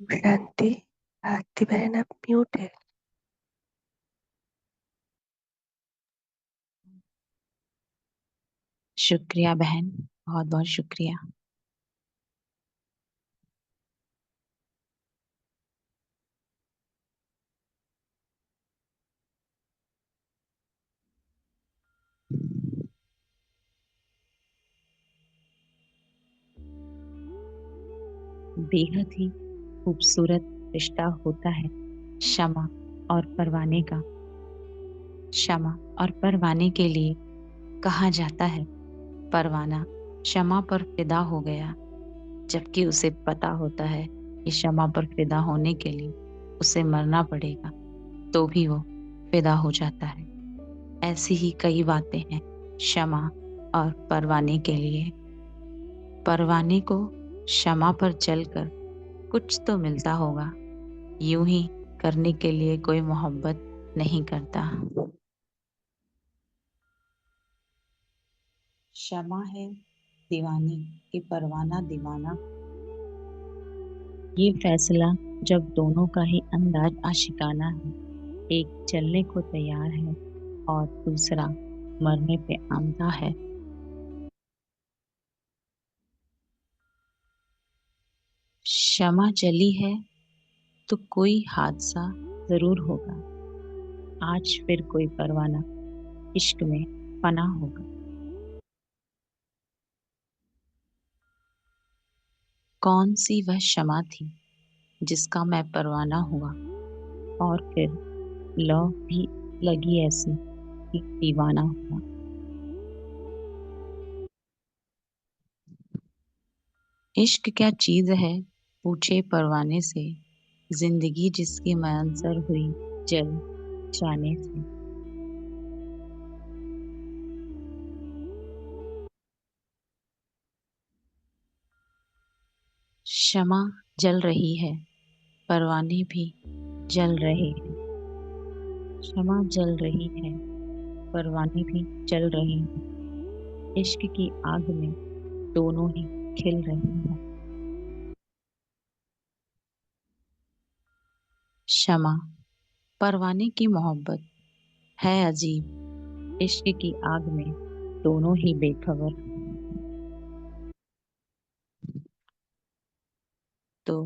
शांति। आरती बहन आप म्यूट है। शुक्रिया बहन, बहुत बहुत शुक्रिया। बेहद ही खूबसूरत रिश्ता होता है शमा और परवाने का। शमा और परवाने के लिए कहा जाता है परवाना शमा पर फिदा हो गया, जबकि उसे पता होता है कि शमा पर फिदा होने के लिए उसे मरना पड़ेगा, तो भी वो फिदा हो जाता है। ऐसी ही कई बातें हैं शमा और परवाने के लिए। परवाने को शमा पर जलकर कुछ तो मिलता होगा, यूं ही करने के लिए कोई मोहब्बत नहीं करता। शमा है दीवानी कि परवाना दीवाना। ये फैसला जब दोनों का ही अंदाज आशिकाना है, एक चलने को तैयार है और दूसरा मरने पे आमदा है। शमा जली है तो कोई हादसा जरूर होगा, आज फिर कोई परवाना इश्क में फना होगा। कौन सी वह शमा थी जिसका मैं परवाना हुआ, और फिर लौ भी लगी ऐसी कि दीवाना हुआ। इश्क क्या चीज है पूछे परवाने से, जिंदगी जिसकी मयसर हुई जल जाने से। शमा जल रही है, परवाने भी जल रहे हैं। शमा जल रही है, परवाने भी जल रहे हैं। इश्क की आग में दोनों ही खिल रहे हैं। शमा परवाने की मोहब्बत है अजीब, इश्क की आग में दोनों ही बेखबर। तो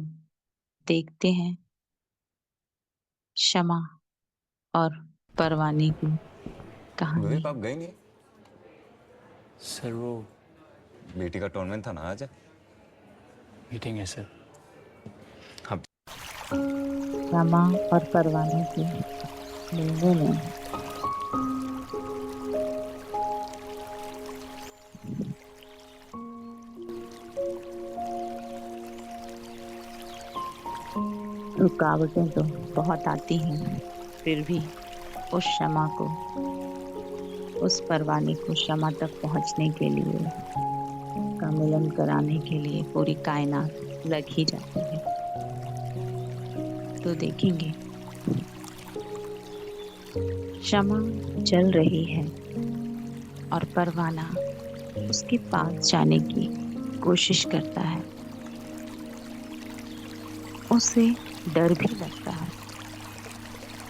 देखते हैं शमा और परवाने की कहानी। विवेक आप गए नहीं? सर वो बेटी का टूर्नामेंट था ना आज। मीटिंग है सर। अब शमा और परवाने के मिलने में रुकावटें तो बहुत आती हैं, फिर भी उस शमा को, उस परवाने को शमा तक पहुंचने के लिए, का मिलन कराने के लिए पूरी कायनात लग ही जाती है। तो देखेंगे शमा जल रही है और परवाना उसके पास जाने की कोशिश करता है। उसे डर भी लगता है,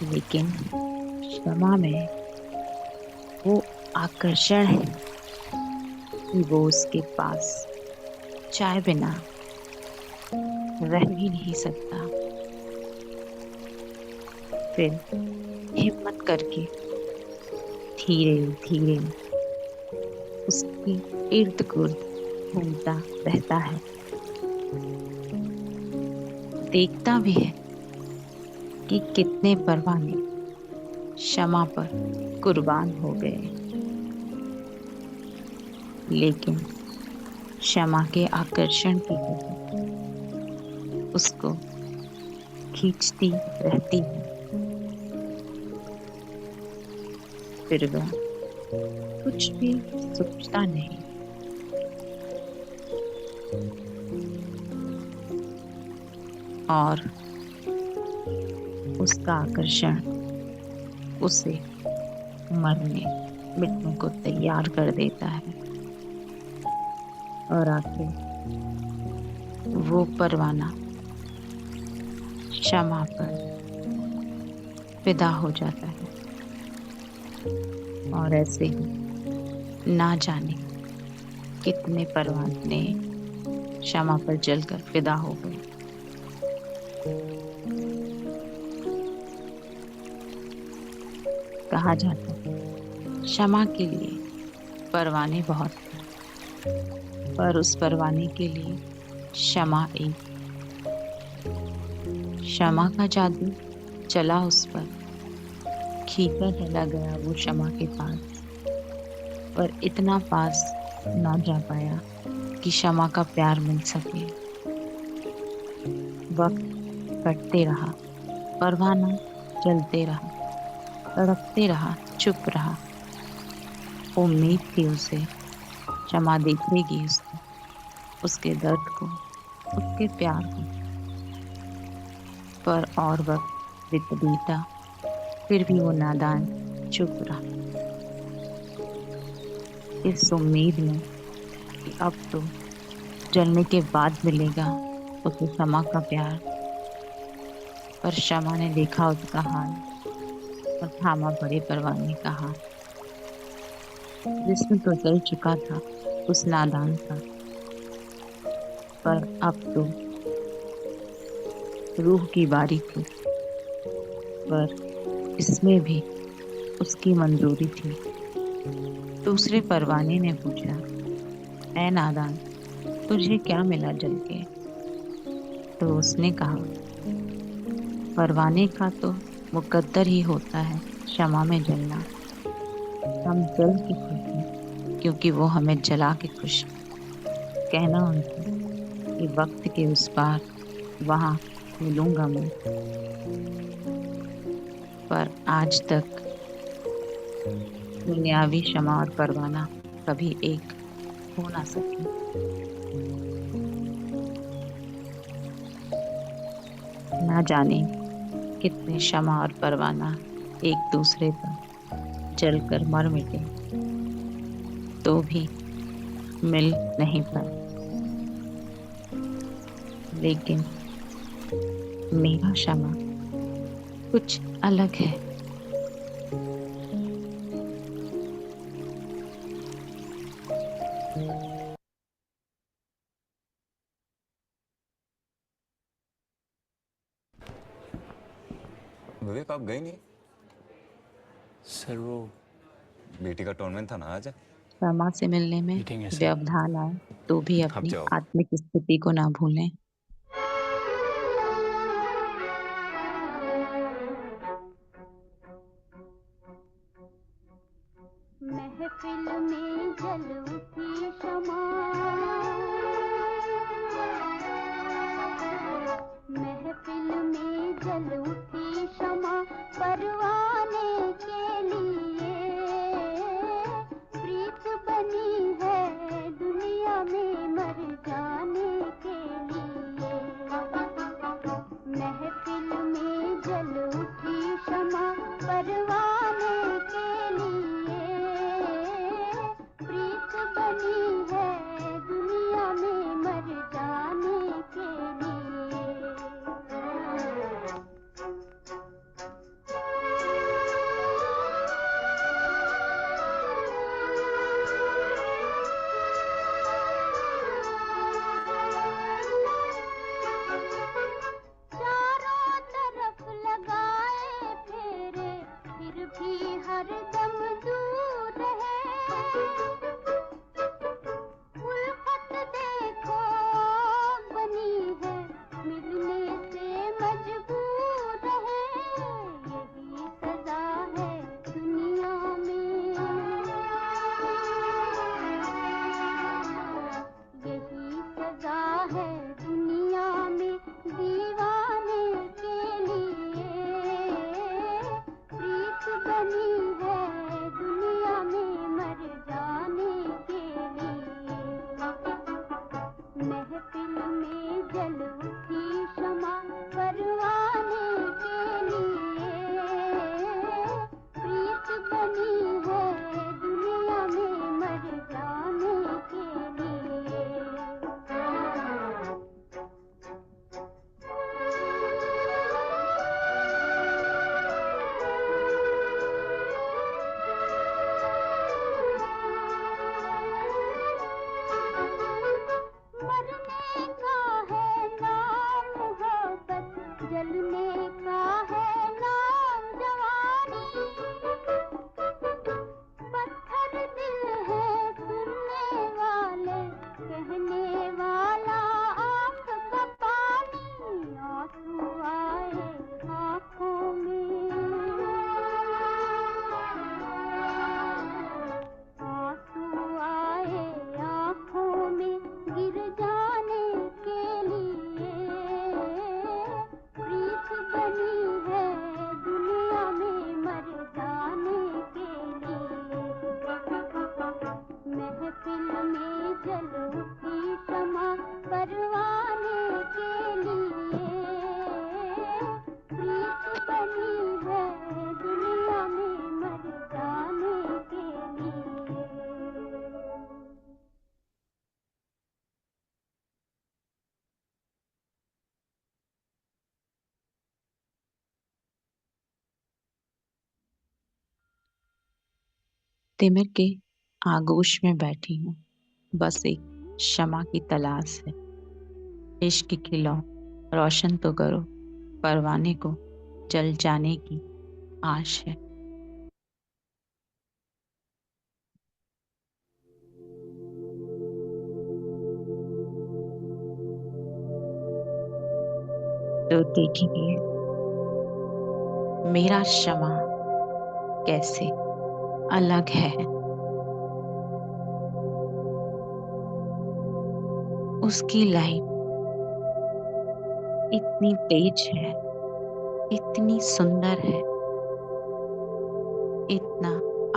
लेकिन शमा में वो आकर्षण है कि वो उसके पास चाहे बिना रह भी नहीं सकता। फिर हिम्मत करके धीरे धीरे उसकी इर्द गिर्द घूमता रहता है, देखता भी है कि कितने परवाने शमा पर कुर्बान हो गए, लेकिन शमा के आकर्षण की वजह उसको खींचती रहती है। फिर वह कुछ भी सोचता नहीं, और उसका आकर्षण उसे मरने मिटने को तैयार कर देता है। और आखिर वो परवाना क्षमा पर फिदा हो जाता है। और ऐसे ही ना जाने कितने परवाने क्षमा पर जलकर फिदा हो गए। कहा जाता है क्षमा के लिए परवाने बहुत हैं, पर उस परवाने के लिए क्षमा एक। क्षमा का जादू चला उस पर, खींचा चला गया वो क्षमा के पास, पर इतना पास ना जा पाया कि क्षमा का प्यार मिल सके। वक्त कटते रहा, परवाना जलते रहा, तड़पते रहा, चुप रहा। उम्मीद थी उसे क्षमा देखेगी उसको, उसके दर्द को, उसके प्यार को, पर और वक्त बीता, फिर भी वो नादान चुप रहा, इस उम्मीद में कि अब तो जलने के बाद मिलेगा उसे क्षमा का प्यार। पर क्षमा ने देखा उसका हाल और थामा बड़े परवाने का हाथ, जिसमें तो जल चुका था उस नादान का। पर अब तो रूह की बारी थी, पर इसमें भी उसकी मंजूरी थी। दूसरे परवाने ने पूछा, ऐ नादान, तुझे क्या मिला जल के? तो उसने कहा, परवाने का तो मुकद्दर ही होता है क्षमा में जलना। हम जल के खुश हैं क्योंकि वो हमें जला के खुश है। कहना उनसे कि वक्त के उस पार वहां मिलूंगा मैं, पर आज तक दुनियावी क्षमा और परवाना कभी एक हो ना सके। ना जाने कितने क्षमा और परवाना एक दूसरे पर जलकर मर मिटे, तो भी मिल नहीं पाए। लेकिन मेरा क्षमा कुछ अलग है। विवेक आप गई नहीं? सर वो बेटी का टूर्नामेंट था ना आज? क्षमा से मिलने में मीटिंग है सर। व्यवधान आए तो भी आप अपनी जाओ। आत्मिक स्थिति को ना भूलें। महफिल में जल उठी क्षमा, महफिल में जल उठी क्षमा, परवाने के लिए प्रीत बनी है दुनिया में मर जाने के लिए। महफिल में जल उठी क्षमा, परवाने के लिए प्रीत बनी कहने वाला आँख का पानी, आंसू आए आँखों में, आंसू आए आँखों में, गिर जाने के लिए प्रीत बनी है दुनिया में मर जाने के लिए। महफिल में जल उठी शमा परवाने के लिए, प्रीत बनी है दुनिया में मर जाने के लिए। तिमिर के आगोश में बैठी हूँ, बस एक क्षमा की तलाश है। इश्क की लौ रोशन तो करो, परवाने को जल जाने की आश है। तो देखिए मेरा क्षमा कैसे अलग है। उसकी लाइट इतनी तेज है, इतनी सुंदर है, इतना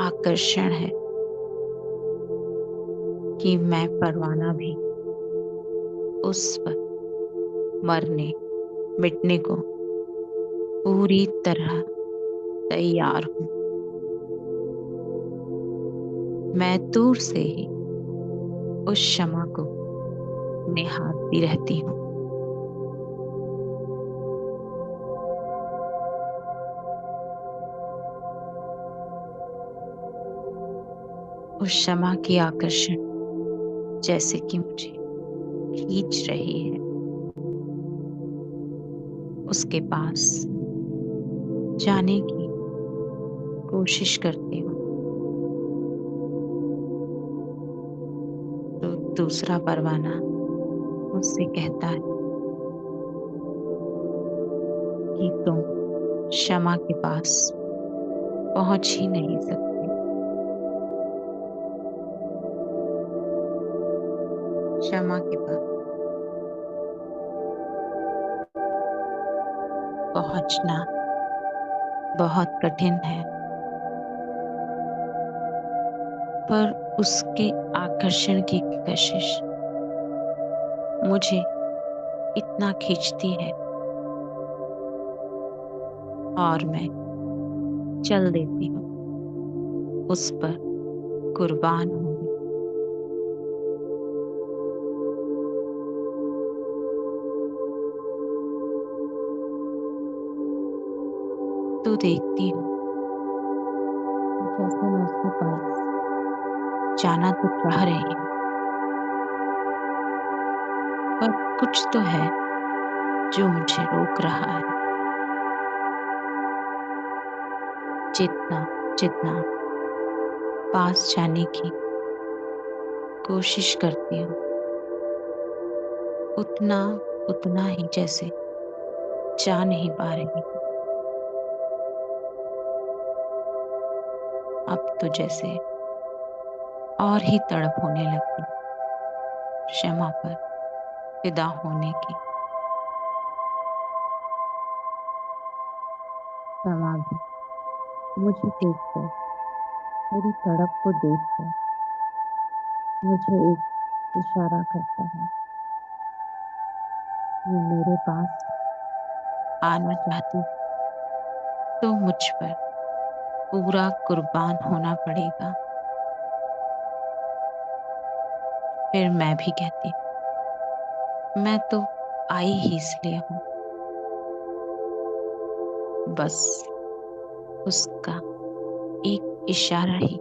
आकर्षण है कि मैं परवाना भी उस पर मरने मिटने को पूरी तरह तैयार हूँ। मैं दूर से ही उस क्षमा को निहारती रहती हूँ। उस क्षमा की आकर्षण जैसे कि मुझे खींच रही है। उसके पास जाने की कोशिश करती हूँ, तो दूसरा परवाना मुझसे कहता है कि तुम क्षमा के पास पहुंच ही नहीं सकते। क्षमा के पास पहुंचना बहुत कठिन है, पर उसके आकर्षण की कशिश मुझे इतना खींचती है और मैं चल देती हूँ, उस पर कुर्बान हूँ। तो देखती हूँ जैसे मैं उसके पास जाना तो चाह रही हूँ, पर कुछ तो है जो मुझे रोक रहा है। जितना जितना पास जाने की कोशिश करती हूँ, उतना उतना ही जैसे जा नहीं पा रही हूँ। अब तो जैसे और ही तड़प होने लगती क्षमा पर फिदा होने की। क्षमा भी मुझे देखकर, मेरी तड़प को देखकर मुझे एक इशारा करता है कि मेरे पास आना चाहती तो मुझ पर पूरा कुर्बान होना पड़ेगा। फिर मैं भी कहती मैं तो आई ही इसलिए हूँ, बस उसका एक इशारा ही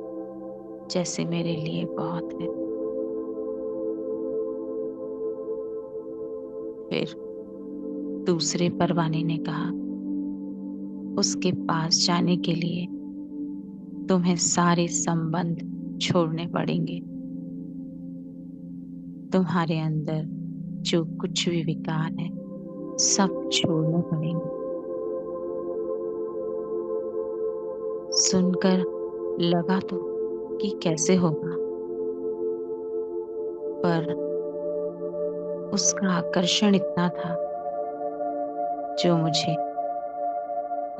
जैसे मेरे लिए बहुत है। फिर दूसरे परवाने ने कहा, उसके पास जाने के लिए तुम्हें सारे संबंध छोड़ने पड़ेंगे, तुम्हारे अंदर जो कुछ भी विकार है सब छोड़ने पड़ेंगे। सुनकर लगा तो कि कैसे होगा, पर उसका आकर्षण इतना था जो मुझे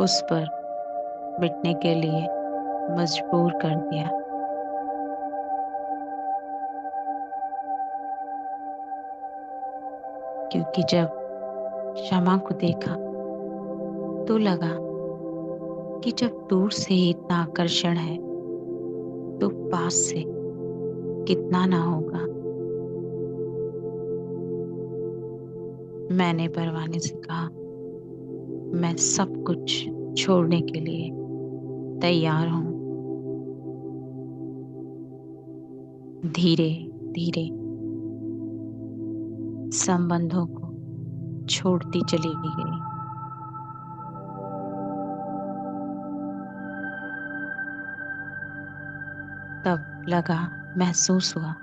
उस पर मिटने के लिए मजबूर कर दिया। क्योंकि जब शमा को देखा तो लगा कि जब दूर से ही इतना आकर्षण है तो पास से कितना ना होगा। मैंने परवाने से कहा, मैं सब कुछ छोड़ने के लिए तैयार हूं। धीरे धीरे संबंधों को छोड़ती चली गई। तब लगा, महसूस हुआ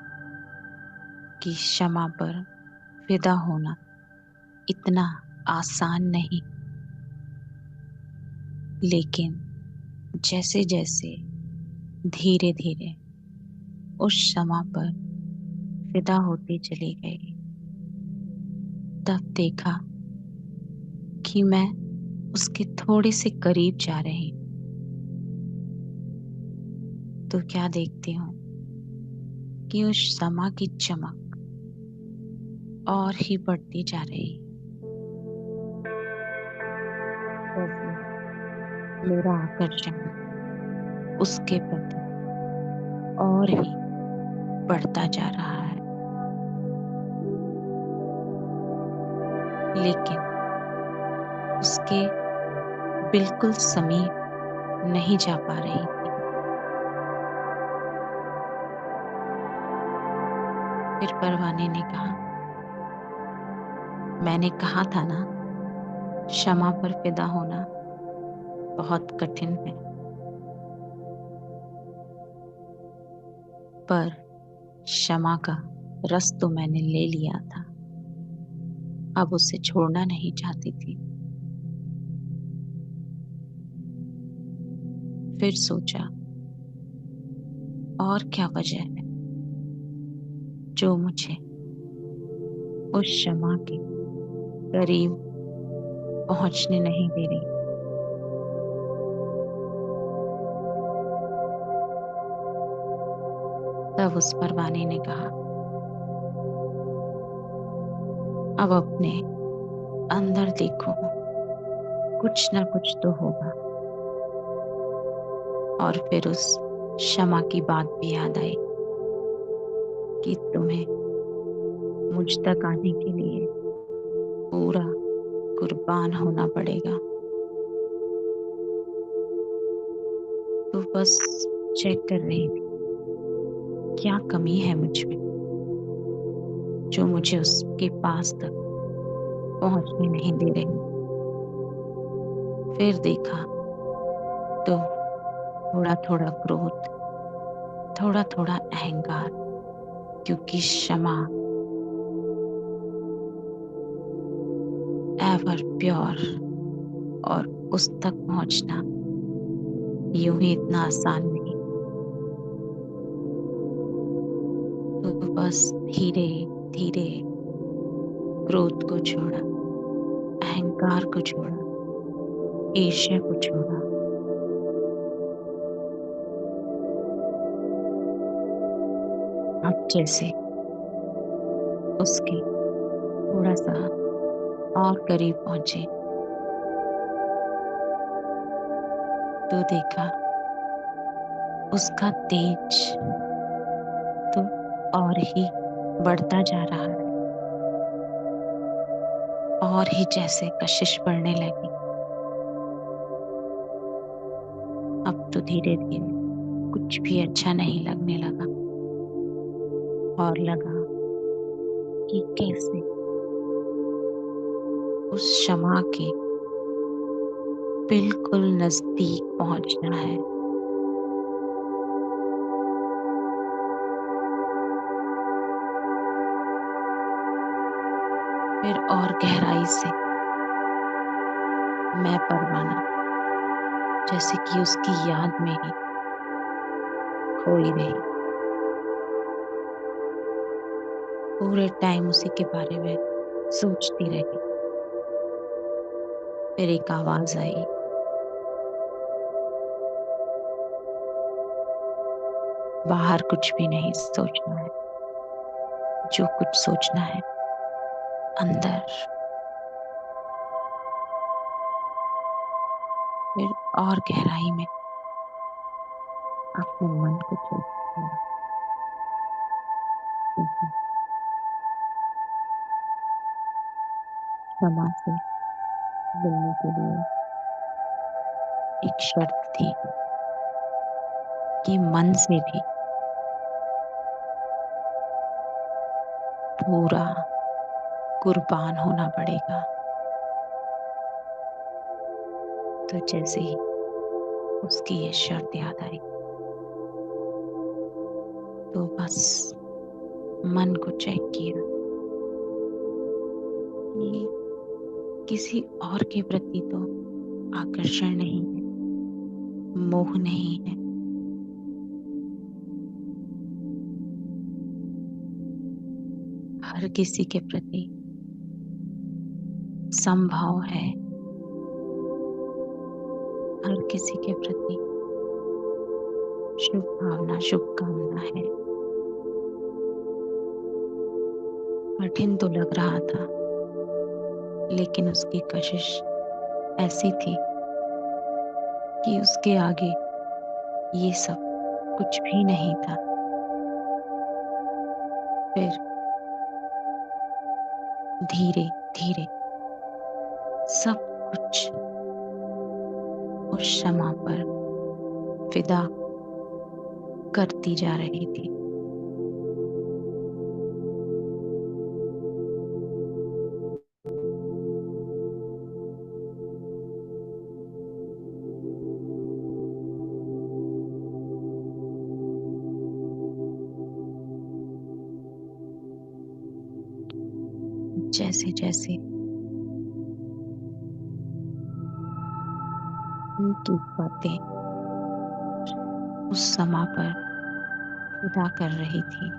कि शमा पर फिदा होना इतना आसान नहीं। लेकिन जैसे जैसे धीरे धीरे उस शमा पर फिदा होती चली गई, तब देखा कि मैं उसके थोड़े से करीब जा रही हूं। तो क्या देखती हूँ कि उस शमा की चमक और ही बढ़ती जा रही। जैसे मेरा आकर्षण उसके प्रति और ही बढ़ता जा रहा है। लेकिन उसके बिल्कुल समीप नहीं जा पा रही थी। फिर परवाने ने कहा, मैंने कहा था ना, शमा पर फिदा होना बहुत कठिन है, पर शमा का रस तो मैंने ले लिया था। अब उसे छोड़ना नहीं चाहती थी। फिर सोचा, और क्या वजह है जो मुझे उस शमा के करीब पहुंचने नहीं दे रही। तब उस परवाने ने कहा, अब अपने अंदर देखो, कुछ ना कुछ तो होगा। और फिर उस शमा की बात भी याद आई कि तुम्हें मुझ तक आने के लिए पूरा कुर्बान होना पड़ेगा। तो बस चेक कर रही थी क्या कमी है मुझ में जो मुझे उसके पास तक पहुंचने नहीं दे रही। फिर देखा तो थोड़ा थोड़ा क्रोध, थोड़ा थोड़ा अहंकार, क्योंकि शमा एवर प्योर और उस तक पहुंचना यूं ही इतना आसान नहीं। तो बस धीरे धीरे क्रोध को छोड़ा, अहंकार को छोड़ा, ईर्ष्या को छोड़ा। अब जैसे उसके थोड़ा सा और करीब पहुंचे तो देखा उसका तेज तो और ही बढ़ता जा रहा है, और ही जैसे कशिश बढ़ने लगी। अब तो धीरे धीरे कुछ भी अच्छा नहीं लगने लगा, और लगा कि कैसे उस शमा के बिल्कुल नजदीक पहुंचना है। फिर और गहराई से मैं परवाना जैसे कि उसकी याद में ही खोई रही। पूरे टाइम उसी के बारे में सोचती रही। फिर एक आवाज आई, बाहर कुछ भी नहीं सोचना है, जो कुछ सोचना है अंदर। फिर और गहराई में अपने मन को चेक किया। क्योंकि क्षमा से मिलने के लिए एक शर्त थी कि मन से भी पूरा कुर्बान होना पड़ेगा। तो जैसे ही उसकी ये शर्त याद आई तो बस मन को चेक किया कि किसी और के प्रति तो आकर्षण नहीं है, मोह नहीं है। हर किसी के प्रति संभाव है, हर किसी के प्रति शुभ भावना, शुभकामना है। कठिन तो लग रहा था, लेकिन उसकी कशिश ऐसी थी कि उसके आगे ये सब कुछ भी नहीं था। फिर धीरे धीरे सब कुछ उस क्षमा पर फिदा करती जा रही थी। जैसे जैसे उनकी बातें उस समा पर फिदा कर रही थी,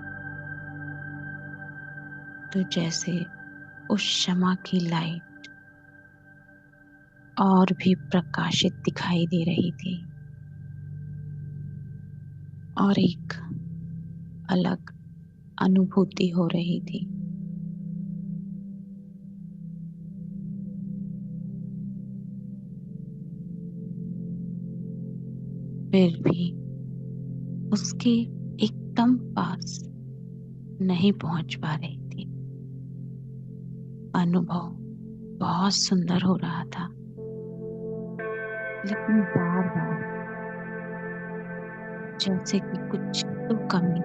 तो जैसे उस क्षमा की लाइट और भी प्रकाशित दिखाई दे रही थी और एक अलग अनुभूति हो रही थी। फिर भी उसके एकदम पास नहीं पहुंच पा रही थी। अनुभव बहुत सुंदर हो रहा था, लेकिन बार बार जैसे कि कुछ तो कमी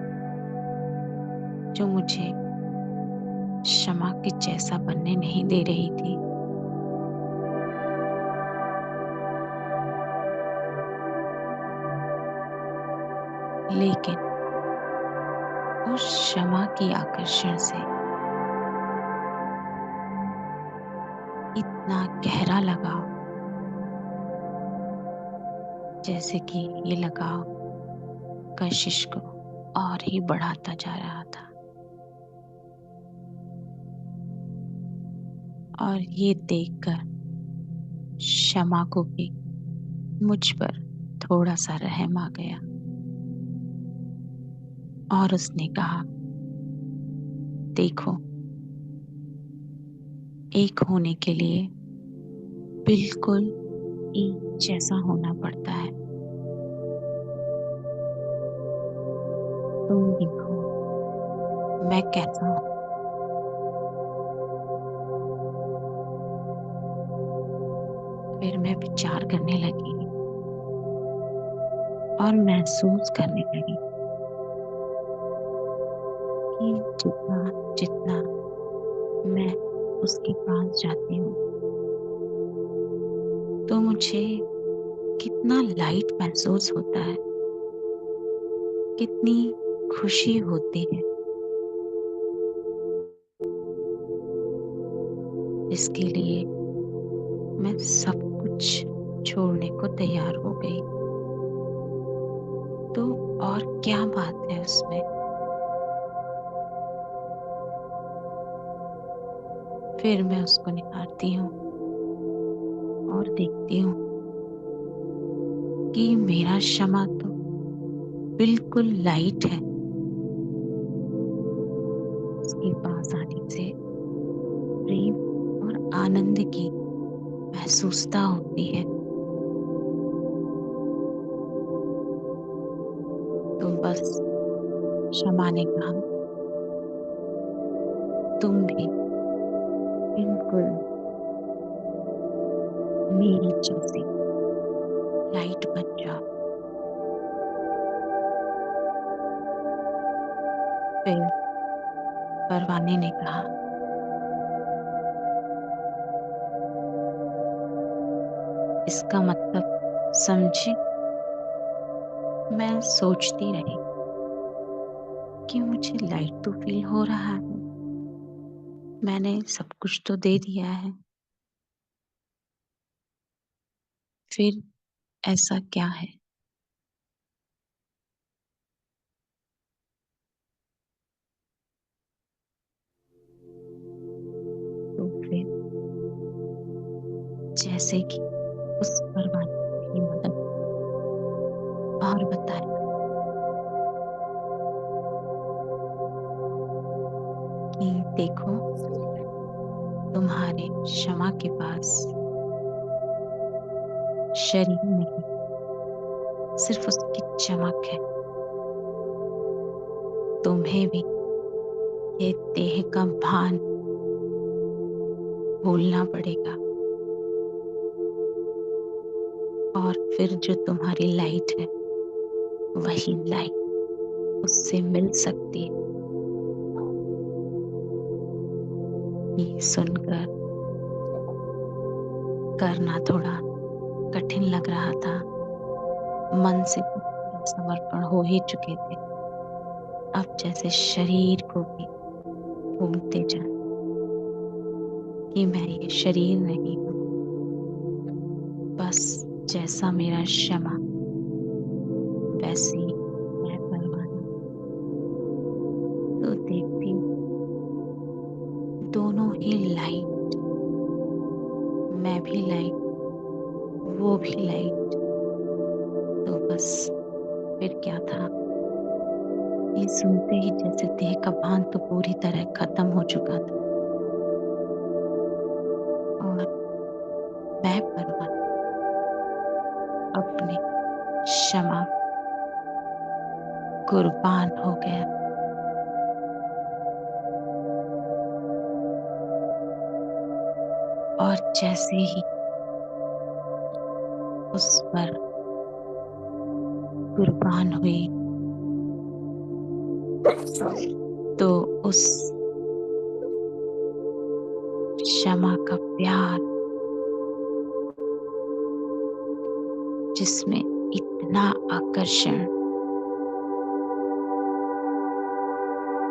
जो मुझे क्षमा के जैसा बनने नहीं दे रही थी। लेकिन उस क्षमा की आकर्षण से इतना गहरा लगाव, जैसे कि ये लगाव कशिश को और ही बढ़ाता जा रहा था। और ये देखकर क्षमा को भी मुझ पर थोड़ा सा रहम आ गया और उसने कहा, देखो, एक होने के लिए बिल्कुल एक जैसा होना पड़ता है। तुम देखो मैं कैसा हूं। फिर मैं विचार करने लगी और महसूस करने लगी कि जितना जितना मैं उसके पास जाती हूँ तो मुझे कितना लाइट महसूस होता है, कितनी खुशी होती है। जिसके लिए मैं सब कुछ छोड़ने को तैयार हो गई। तो और क्या बात है उसमें? फिर मैं उसको निहारती हूँ और देखती हूँ कि मेरा शमा तो बिल्कुल लाइट है। उसके पास आने से प्रेम और आनंद की महसूसता होती है। तो बस शमा ने कहा, तुम भी बिल्कुल मेरी जैसी लाइट बन जाओ। फिर परवाने ने कहा, इसका मतलब समझे? मैं सोचती रही कि मुझे लाइट तो फील हो रहा है, मैंने सब कुछ तो दे दिया है, फिर ऐसा क्या है? तो फिर जैसे कि उस परवाने की मदद और बताया कि देखो, तुम्हारे शमा के पास शरीर नहीं, सिर्फ उसकी चमक है। तुम्हें भी ये देह का भान भूलना पड़ेगा, और फिर जो तुम्हारी लाइट है वही लाइट उससे मिल सकती है। ये सुनकर करना थोड़ा कठिन लग रहा था। मन से तो पूरा समर्पण हो ही चुके थे। अब जैसे शरीर को भी भूलते जाए कि मैं ये शरीर नहीं हूँ, बस जैसा मेरा शमा वैसी मैं परवाना। तो देखती हूँ दोनों ही लाइट, मैं भी लाइट, वो भी लाइट। तो बस फिर क्या था, ये सुनते ही जैसे देह का भान तो पूरी तरह खत्म हो चुका था, और मैं परवाना अपने शमा कुर्बान हो गया। और जैसे ही उस पर कुर्बान हुई तो उस शमा का प्यार, जिसमें इतना आकर्षण,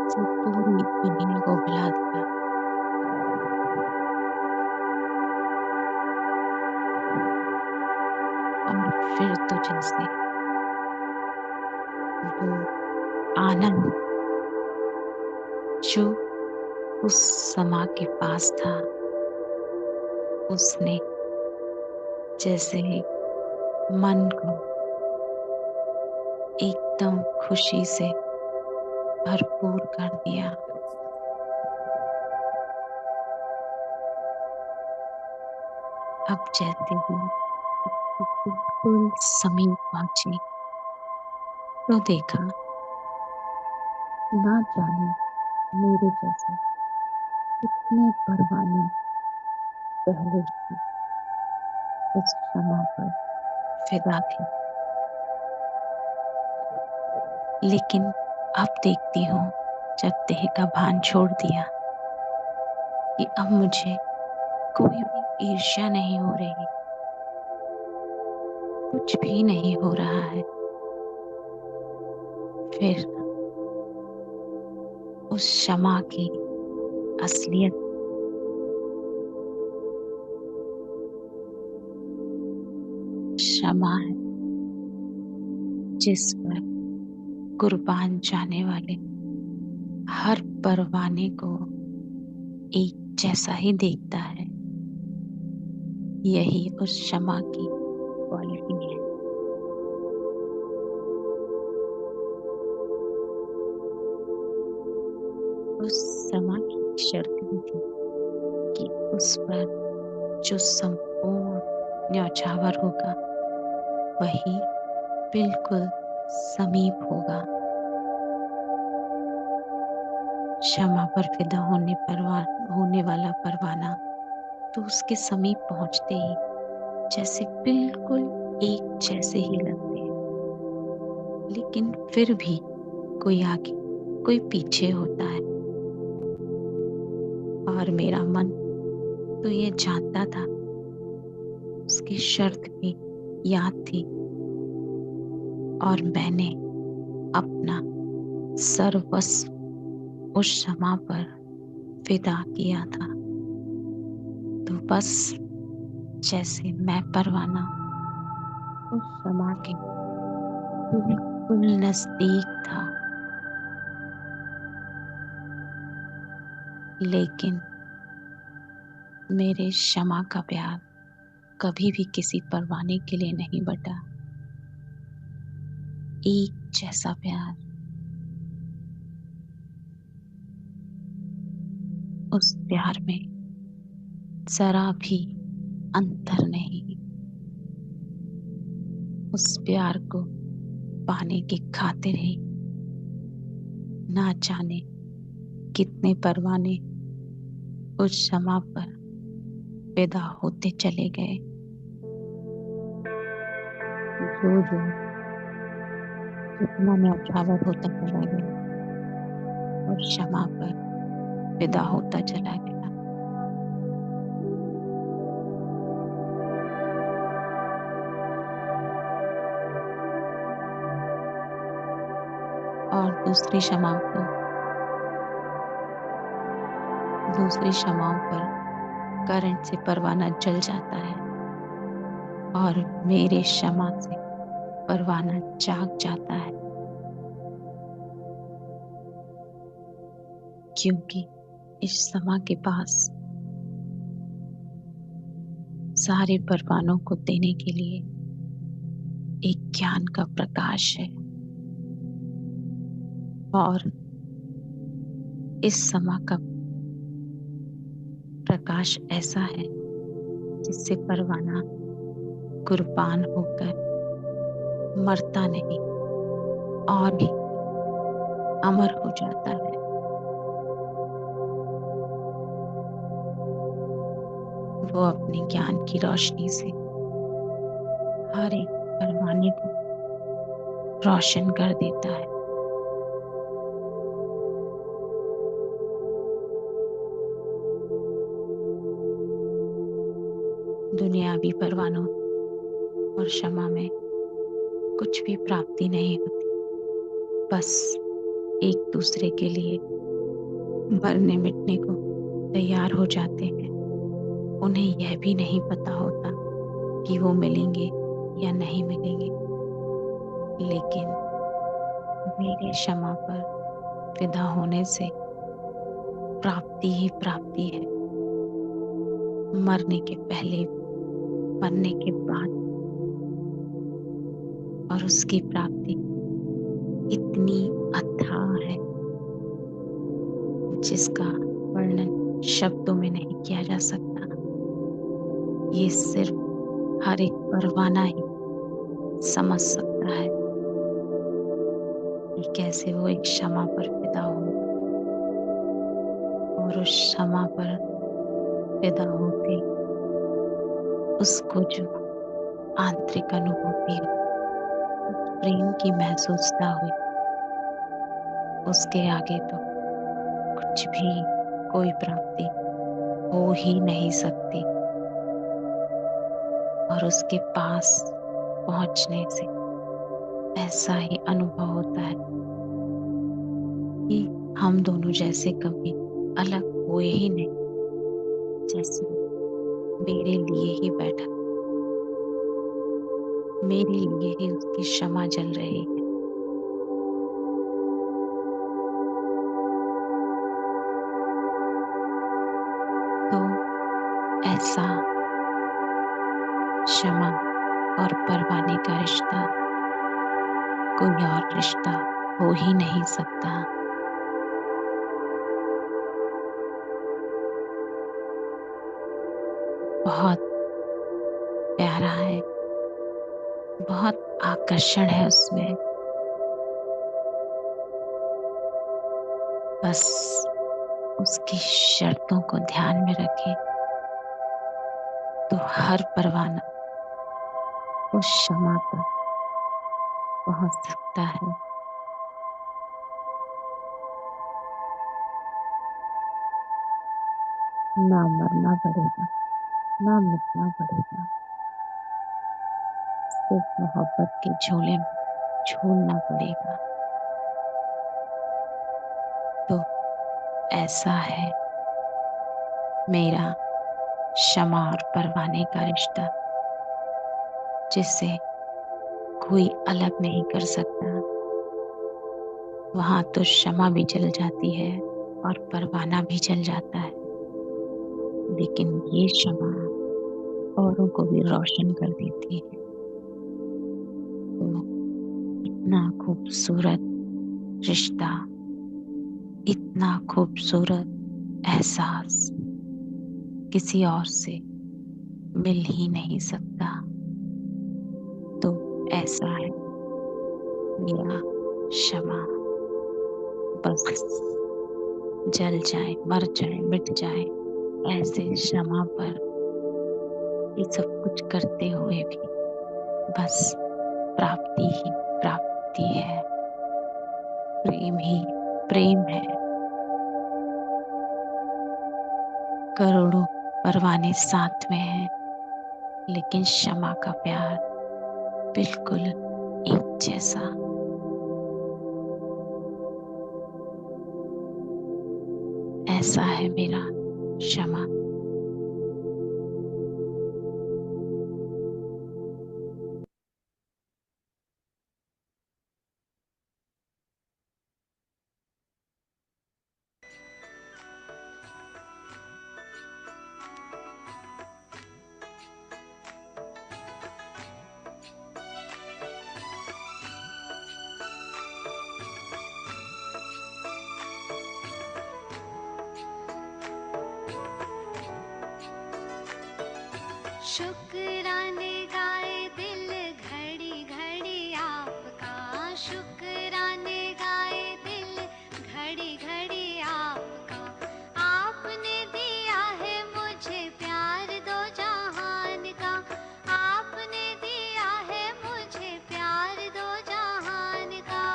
जो पूरी दुनिया को हिला दिया, और फिर तो जैसे वो आनंद जो उस समा के पास था, उसने जैसे मन को एकदम खुशी से भरपूर कर दिया। अब जैसे ही उसके बिल्कुल समीप पहुंची तो देखा, ना जाने मेरे जैसे कितने परवाने पहले ही उस शमा पर फिदा थे। लेकिन अब देखती हूँ, जब देह का भान छोड़ दिया, कि अब मुझे कोई भी ईर्ष्या नहीं हो रही, कुछ भी नहीं हो रहा है। फिर उस शमा की असलियत क्षमा है, जिस पर कुर्बान जाने वाले हर परवाने को एक जैसा ही देखता है। यही उस क्षमा की क्वालिटी है। उस क्षमा की एक शर्त भी थी कि उस पर जो संपूर्ण न्यौछावर होगा वही बिल्कुल समीप होगा। क्षमा पर फिदा होने वाला परवाना तो उसके समीप पहुंचते ही जैसे बिल्कुल एक जैसे ही लगते हैं, लेकिन फिर भी कोई आगे कोई पीछे होता है। और मेरा मन तो ये जानता था, उसकी शर्त भी याद थी, और मैंने अपना सर्वस्व उस क्षमा पर फिदा किया था। तो बस जैसे मैं परवाना उस क्षमा के बिल्कुल नजदीक था, लेकिन मेरे क्षमा का प्यार कभी भी किसी परवाने के लिए नहीं बटा। एक जैसा प्यार, उस प्यार में जरा भी अंतर नहीं। उस प्यार को पाने की खातिर ही ना जाने कितने परवाने उस क्षमा पर पैदा होते चले गए। जो जो जितना न्यौछावर होता चला गया और क्षमा पर पैदा होता चला गया। और दूसरी क्षमाओं पर करंट से परवाना जल जाता है और मेरे क्षमा से परवाना जाग जाता है, क्योंकि इस क्षमा के पास सारे परवानों को देने के लिए एक ज्ञान का प्रकाश है। और इस क्षमा का प्रकाश ऐसा है जिससे परवाना कुर्बान होकर मरता नहीं और भी अमर हो जाता है। वो अपने ज्ञान की रोशनी से हर एक परवाने को रोशन कर देता है। दुनियावी परवानों और क्षमा में कुछ भी प्राप्ति नहीं होती, बस एक दूसरे के लिए मरने मिटने को तैयार हो जाते हैं। उन्हें यह भी नहीं पता होता कि वो मिलेंगे या नहीं मिलेंगे, लेकिन मेरे क्षमा पर फिदा होने से प्राप्ति ही प्राप्ति है। मरने के पहले, मरने के बाद, और उसकी प्राप्ति इतनी अथाह है जिसका वर्णन शब्दों में नहीं किया जा सकता। ये सिर्फ हर एक परवाना ही समझ सकता है कि कैसे वो एक क्षमा पर फिदा हो, और उस क्षमा पर फिदा होते उसको जो आंतरिक अनुभूति हो, उस प्रेम की महसूसता हुई, उसके आगे तो कुछ भी कोई प्राप्ति हो ही नहीं सकती। और उसके पास पहुंचने से ऐसा ही अनुभव होता है कि हम दोनों जैसे कभी अलग हुए ही नहीं, जैसे मेरे लिए ही बैठा। मेरे लिए ही उसकी क्षमा जल रही है। तो ऐसा क्षमा और परवाने का रिश्ता कोई और रिश्ता हो ही नहीं सकता। बहुत प्यारा है, बहुत आकर्षण है उसमें। बस उसकी शर्तों को ध्यान में रखें तो हर परवाना उस क्षमा तक पहुंच सकता है। ना मरना पड़ेगा, ना मिटना पड़ेगा, सिर्फ मोहब्बत के झोले में छोड़ना पड़ेगा। तो ऐसा है मेरा क्षमा और परवाने का रिश्ता, जिसे कोई अलग नहीं कर सकता। वहां तो क्षमा भी जल जाती है और परवाना भी जल जाता है, लेकिन ये क्षमा औरों को भी रोशन कर देती है। तो इतना खूबसूरत रिश्ता, इतना खूबसूरत एहसास किसी और से मिल ही नहीं सकता। तो ऐसा है मेरा क्षमा। बस जल जाए, मर जाए, मिट जाए, ऐसे क्षमा पर ये सब कुछ करते हुए भी बस प्राप्ति ही प्राप्ति है, प्रेम ही प्रेम है। करोड़ों परवाने साथ में हैं, लेकिन क्षमा का प्यार बिल्कुल एक जैसा। ऐसा है मेरा क्षमा। शुक्राने गाए दिल घड़ी घड़ी आपका, शुक्राने गाए दिल घड़ी घड़ी आपका। आपने दिया है मुझे प्यार दो जहान का, आपने दिया है मुझे प्यार दो जहान का।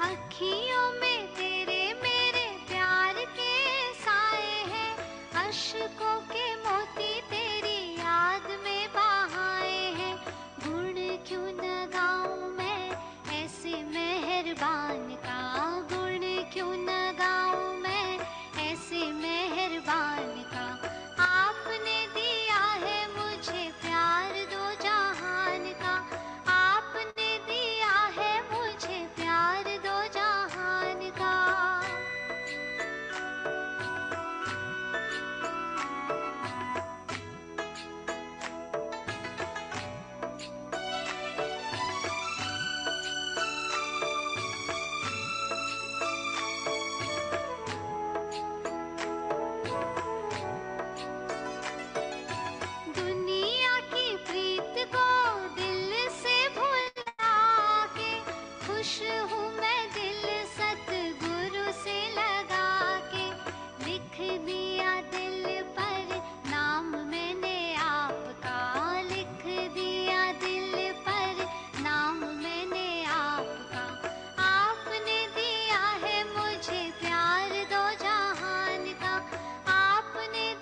अखियों में तेरे मेरे प्यार के साए हैं, अश्कों के मोती तेरी याद में बहाए हैं। गुण क्यों न गाऊं मैं ऐसे मेहरबान का, गुण क्यों न गाऊं मैं ऐसे मेहरबान का। आपने दिया है मुझे प्यार दो जहान का, आपने दिया है मुझे प्यार दो जहान का। दुनिया की प्रीत को दिल से भुला के, खुश हूँ मैं दिल सतगुरु से लगा के। लिख दिया दिल पर नाम मैंने आपका, लिख दिया दिल पर नाम मैंने आपका। आपने दिया है मुझे प्यार दो जहान का, आपने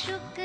शुक्र